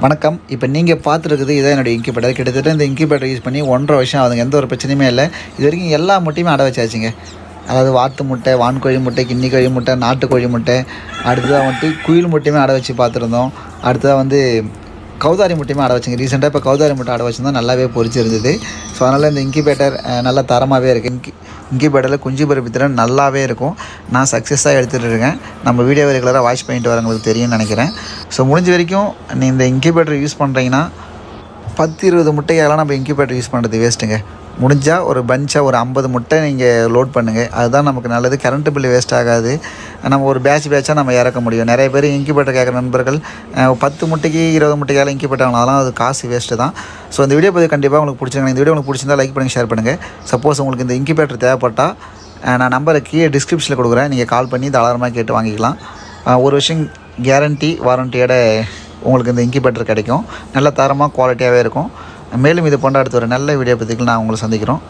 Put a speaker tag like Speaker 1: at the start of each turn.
Speaker 1: வணக்கம். இப்போ நீங்கள் பார்த்துருக்குது இதான் என்னுடைய இன்குபேட்டர். கிட்டத்தட்ட இந்த இன்குபேட்டர் யூஸ் பண்ணி 1.5 வருஷம் ஆகுதுங்க. எந்த ஒரு பிரச்சனையுமே இல்லை. இது வரைக்கும் எல்லா முட்டையுமே அடை வச்சாச்சுங்க. அதாவது வாத்து முட்டை, வான்கோழி முட்டை, கின்னி கோழி முட்டை, நாட்டுக்கோழி முட்டை, அடுத்ததாக வந்துட்டு குயில் முட்டையுமே அடை வச்சு பார்த்துருந்தோம். அடுத்ததாக வந்து கௌதாரி முட்டையுமே அடை வச்சுங்க. ரீசெண்டாக இப்போ கௌதாரி முட்டை அடை வச்சுருந்தோம், நல்லாவே பொரிச்சிருந்தது. ஸோ அதனால் இந்த இன்குபேட்டர் நல்ல தரமாகவே இருக்குது. இன்குபேட்டரில் குஞ்சு பொரிப்பு திறன் நல்லாவே இருக்கும். நான் சக்ஸஸாக எடுத்துகிட்டு இருக்கேன். நம்ம வீடியோவை ரெகுலராக வாட்ச் பண்ணிட்டு வரவங்களுக்கு தெரியும்னு நினைக்கிறேன். ஸோ முடிஞ்ச வரைக்கும் நீ இந்த இன்குபேட்டர் யூஸ் பண்ணுறீங்கன்னா 10-20 முட்டையெல்லாம் நம்ம இன்குபேட்டர் யூஸ் பண்ணுறது வேஸ்ட்டுங்க. முடிஞ்சால் ஒரு பஞ்சாக ஒரு 50 முட்டை நீங்கள் லோட் பண்ணுங்கள். அதுதான் நமக்கு நல்லது. கரண்ட்டு பில்லு வேஸ்ட் ஆகாது. நம்ம ஒரு பேட்சாக நம்ம இறக்க முடியும். நிறைய பேர் இன்குபேட்டர் கேட்குற நண்பர்கள் 10 முட்டைக்கு 20 முட்டைக்கால இன்குபேட்டர் ஆகலாம். அதெல்லாம் அது காசு வேஸ்ட்டு தான். ஸோ இந்த வீடியோ பற்றி கண்டிப்பாக உங்களுக்கு பிடிச்சிருங்க. இந்த வீடியோ உங்களுக்கு பிடிச்சிருந்தா லைக் பண்ணுங்கள், ஷேர் பண்ணுங்கள். சப்போஸ் உங்களுக்கு இந்த இன்குபேட்டர் தேவைப்பட்டால் நான் நம்பரை கீழே டிஸ்கிரிப்ஷனில் கொடுக்குறேன். நீங்கள் கால் பண்ணி தாராளமாக கேட்டு வாங்கிக்கலாம். ஒரு வருஷம் கேரண்டி வாரண்டியோட உங்களுக்கு இந்த இன்குபேட்டர் கிடைக்கும். நல்ல தரமாக குவாலிட்டியாகவே இருக்கும். மேலும் இது போன்ற அடுத்த ஒரு நல்ல வீடியோ பற்றிக்கு நான் உங்களை சந்திக்கிறோம்.